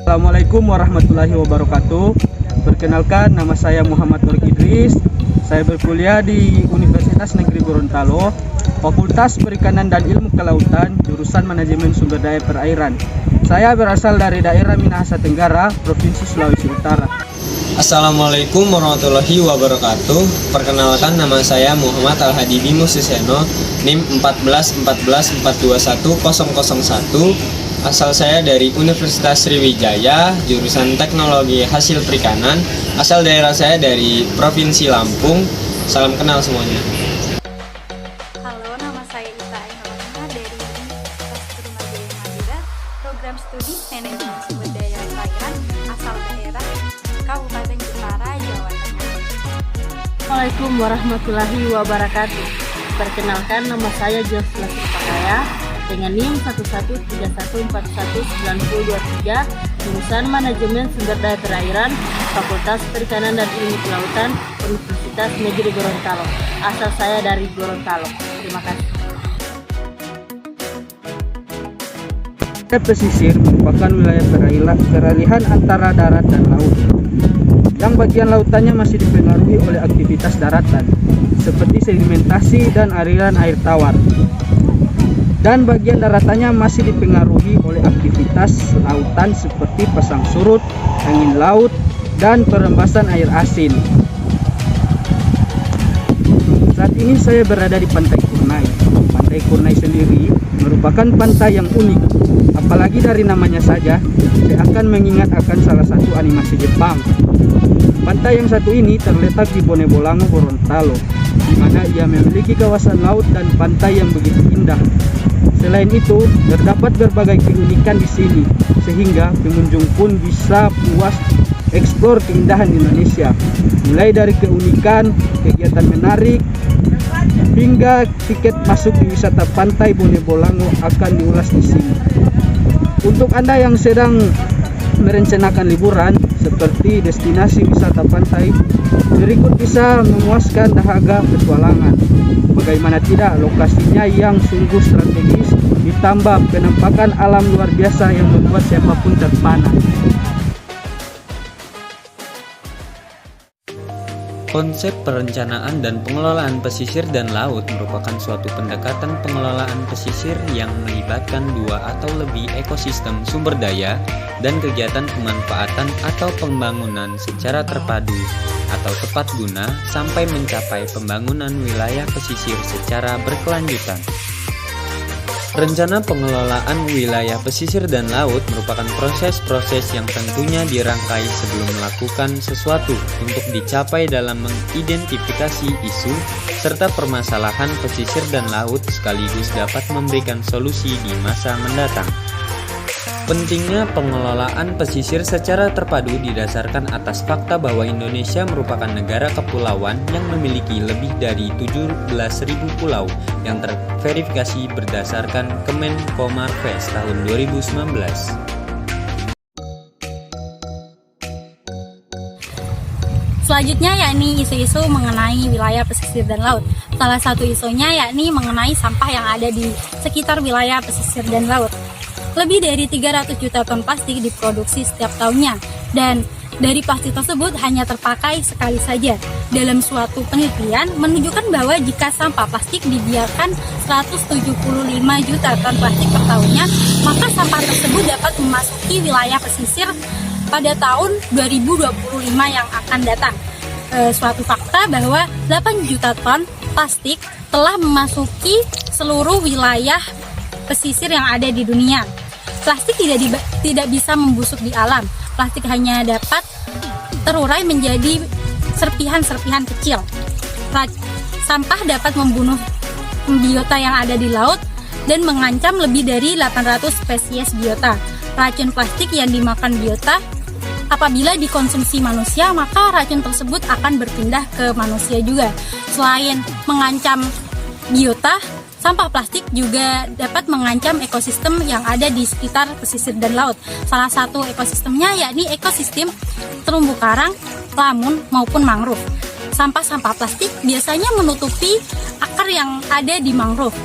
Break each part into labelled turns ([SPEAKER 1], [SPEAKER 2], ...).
[SPEAKER 1] Assalamualaikum warahmatullahi wabarakatuh. Perkenalkan, nama saya Muhammad Nur Idris. Saya berkuliah di Universitas Negeri Gorontalo, Fakultas Perikanan dan Ilmu Kelautan, jurusan Manajemen Sumber Daya Perairan. Saya berasal dari daerah Minahasa Tenggara, Provinsi Sulawesi Utara.
[SPEAKER 2] Assalamualaikum warahmatullahi wabarakatuh. Perkenalkan, nama saya Muhammad Al-Hadi Bimo Suseno, NIM 141421001. Asal saya dari Universitas Sriwijaya, jurusan Teknologi Hasil Perikanan. Asal daerah saya dari Provinsi Lampung. Salam kenal semuanya.
[SPEAKER 3] Halo, nama saya Ita Ainulana dari Universitas Trunajaya Madura, program studi Manajemen Sumber Daya Perairan, asal daerah Kabupaten Jepara, Jawa Tengah.
[SPEAKER 4] Assalamualaikum warahmatullahi wabarakatuh. Perkenalkan, nama saya Josla Pakaya dengan NIM 113141923, jurusan Manajemen Sumber Daya Perairan, Fakultas Perikanan dan Ilmu Kelautan, Universitas Negeri Gorontalo. Asal saya dari Gorontalo. Terima kasih.
[SPEAKER 1] Pesisir merupakan wilayah peralihan antara darat dan laut, yang bagian lautannya masih dipengaruhi oleh aktivitas daratan seperti sedimentasi dan aliran air tawar, dan bagian daratannya masih dipengaruhi oleh aktivitas lautan seperti pasang surut, angin laut, dan perembasan air asin. Saat ini saya berada di Pantai Kurnai. Pantai Kurnai sendiri merupakan pantai yang unik, apalagi dari namanya saja saya akan mengingat akan salah satu animasi Jepang. Pantai yang satu ini terletak di Bone Bolango, Gorontalo, di mana ia memiliki kawasan laut dan pantai yang begitu indah. Selain itu, terdapat berbagai keunikan di sini, sehingga pengunjung pun bisa puas eksplor keindahan Indonesia. Mulai dari keunikan, kegiatan menarik, hingga tiket masuk di wisata pantai Bone Bolango akan diulas di sini. Untuk Anda yang sedang merencanakan liburan seperti destinasi wisata pantai, berikut bisa memuaskan dahaga petualangan. Bagaimana tidak, lokasinya yang sungguh strategis ditambah penampakan alam luar biasa yang membuat siapapun terpana.
[SPEAKER 2] Konsep perencanaan dan pengelolaan pesisir dan laut merupakan suatu pendekatan pengelolaan pesisir yang melibatkan dua atau lebih ekosistem sumber daya dan kegiatan pemanfaatan atau pembangunan secara terpadu atau tepat guna sampai mencapai pembangunan wilayah pesisir secara berkelanjutan. Rencana pengelolaan wilayah pesisir dan laut merupakan proses-proses yang tentunya dirangkai sebelum melakukan sesuatu untuk dicapai dalam mengidentifikasi isu serta permasalahan pesisir dan laut sekaligus dapat memberikan solusi di masa mendatang. Pentingnya pengelolaan pesisir secara terpadu didasarkan atas fakta bahwa Indonesia merupakan negara kepulauan yang memiliki lebih dari 17.000 pulau yang terverifikasi berdasarkan Kemenkomarves tahun 2019.
[SPEAKER 3] Selanjutnya yakni isu-isu mengenai wilayah pesisir dan laut. Salah satu isunya yakni mengenai sampah yang ada di sekitar wilayah pesisir dan laut. Lebih dari 300 juta ton plastik diproduksi setiap tahunnya, dan dari plastik tersebut hanya terpakai sekali saja. Dalam suatu penelitian menunjukkan bahwa jika sampah plastik dibiarkan 175 juta ton plastik per tahunnya, maka sampah tersebut dapat memasuki wilayah pesisir pada tahun 2025 yang akan datang. Suatu fakta bahwa 8 juta ton plastik telah memasuki seluruh wilayah pesisir yang ada di dunia. Plastik tidak bisa membusuk di alam. Plastik hanya dapat terurai menjadi serpihan-serpihan kecil. Sampah dapat membunuh biota yang ada di laut dan mengancam lebih dari 800 spesies biota. Racun plastik yang dimakan biota apabila dikonsumsi manusia, maka racun tersebut akan berpindah ke manusia juga. Selain mengancam biota, sampah plastik juga dapat mengancam ekosistem yang ada di sekitar pesisir dan laut. Salah satu ekosistemnya yakni ekosistem terumbu karang, lamun, maupun mangrove. Sampah-sampah plastik biasanya menutupi akar yang ada di mangrove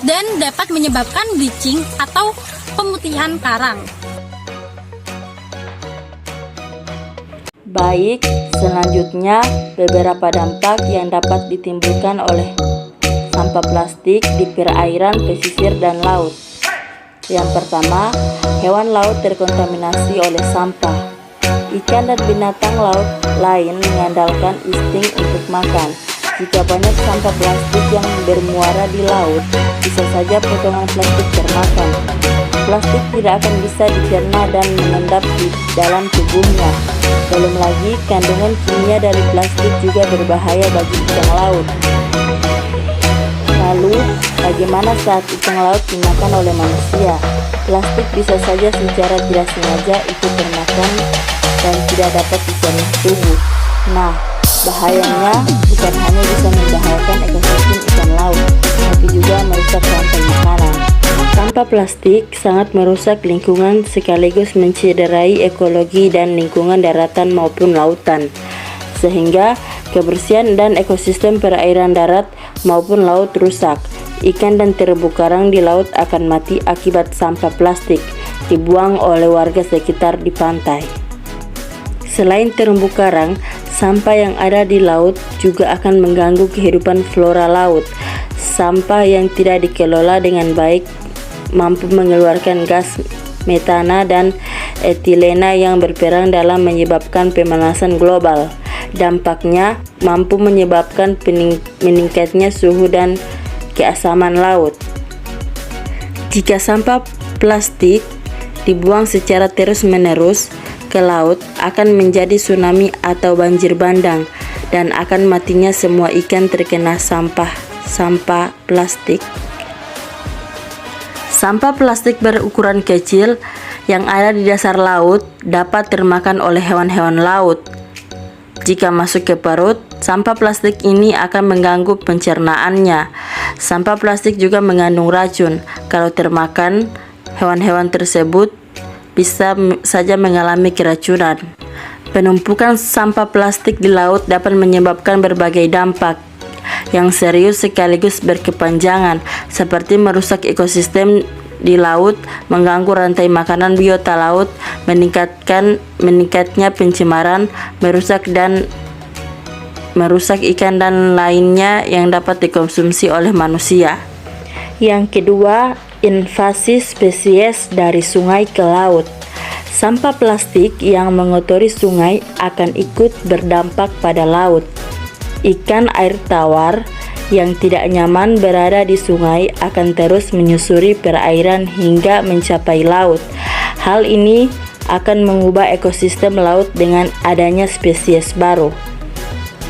[SPEAKER 3] dan dapat menyebabkan bleaching atau pemutihan karang.
[SPEAKER 4] Baik, selanjutnya beberapa dampak yang dapat ditimbulkan oleh sampah plastik di perairan, pesisir, dan laut. Yang pertama, hewan laut terkontaminasi oleh sampah. Ikan dan binatang laut lain mengandalkan insting untuk makan. Jika banyak sampah plastik yang bermuara di laut, bisa saja potongan plastik termakan. Plastik tidak akan bisa dicerna dan mengendap di dalam tubuhnya. Belum lagi, kandungan kimia dari plastik juga berbahaya bagi ikan laut. Lalu, bagaimana saat ikan laut dimakan oleh manusia? Plastik bisa saja secara tidak sengaja ikut termakan dan tidak dapat dicerna tubuh. Nah, bahayanya bukan hanya bisa membahayakan ekosistem ikan laut, tapi juga merusak rantai makanan. Sampah plastik sangat merusak lingkungan sekaligus mencederai ekologi dan lingkungan daratan maupun lautan, sehingga kebersihan dan ekosistem perairan darat maupun laut rusak. Ikan dan terumbu karang di laut akan mati akibat sampah plastik dibuang oleh warga sekitar di pantai. Selain terumbu karang, sampah yang ada di laut juga akan mengganggu kehidupan flora laut. Sampah yang tidak dikelola dengan baik mampu mengeluarkan gas metana dan etilena yang berperan dalam menyebabkan pemanasan global. Dampaknya mampu menyebabkan meningkatnya suhu dan keasaman laut. Jika sampah plastik dibuang secara terus-menerus ke laut, akan menjadi tsunami atau banjir bandang dan akan matinya semua ikan terkena sampah plastik. Sampah plastik berukuran kecil yang ada di dasar laut dapat termakan oleh hewan-hewan laut. Jika masuk ke perut, sampah plastik ini akan mengganggu pencernaannya. Sampah plastik juga mengandung racun. Kalau termakan, hewan-hewan tersebut bisa saja mengalami keracunan. Penumpukan sampah plastik di laut dapat menyebabkan berbagai dampak yang serius sekaligus berkepanjangan, seperti merusak ekosistem di laut, mengganggu rantai makanan biota laut, meningkatnya pencemaran, merusak ikan dan lainnya yang dapat dikonsumsi oleh manusia. Yang kedua, invasi spesies dari sungai ke laut. Sampah plastik yang mengotori sungai akan ikut berdampak pada laut. Ikan air tawar yang tidak nyaman berada di sungai akan terus menyusuri perairan hingga mencapai laut. Hal ini akan mengubah ekosistem laut dengan adanya spesies baru.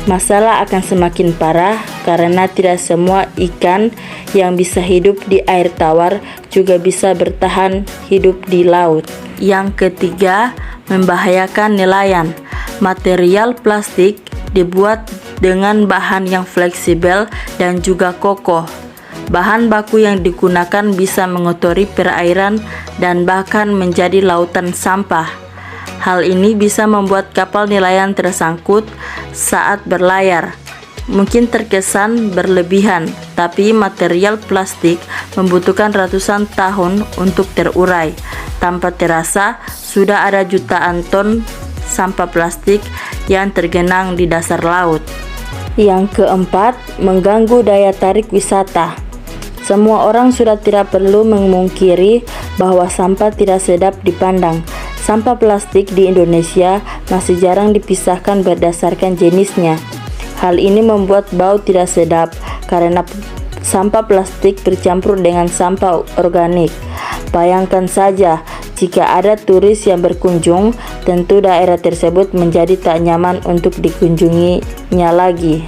[SPEAKER 4] Masalah akan semakin parah karena tidak semua ikan yang bisa hidup di air tawar juga bisa bertahan hidup di laut. Yang ketiga, membahayakan nelayan. Material plastik dibuat dengan bahan yang fleksibel dan juga kokoh. Bahan baku yang digunakan bisa mengotori perairan dan bahkan menjadi lautan sampah. Hal ini bisa membuat kapal nelayan tersangkut saat berlayar. Mungkin terkesan berlebihan, tapi material plastik membutuhkan ratusan tahun untuk terurai. Tanpa terasa, sudah ada jutaan ton sampah plastik yang tergenang di dasar laut. Yang keempat, mengganggu daya tarik wisata. Semua orang sudah tidak perlu memungkiri bahwa sampah tidak sedap dipandang. Sampah plastik di Indonesia masih jarang dipisahkan berdasarkan jenisnya. Hal ini membuat bau tidak sedap karena sampah plastik bercampur dengan sampah organik. Bayangkan saja, jika ada turis yang berkunjung, tentu daerah tersebut menjadi tak nyaman untuk dikunjunginya lagi.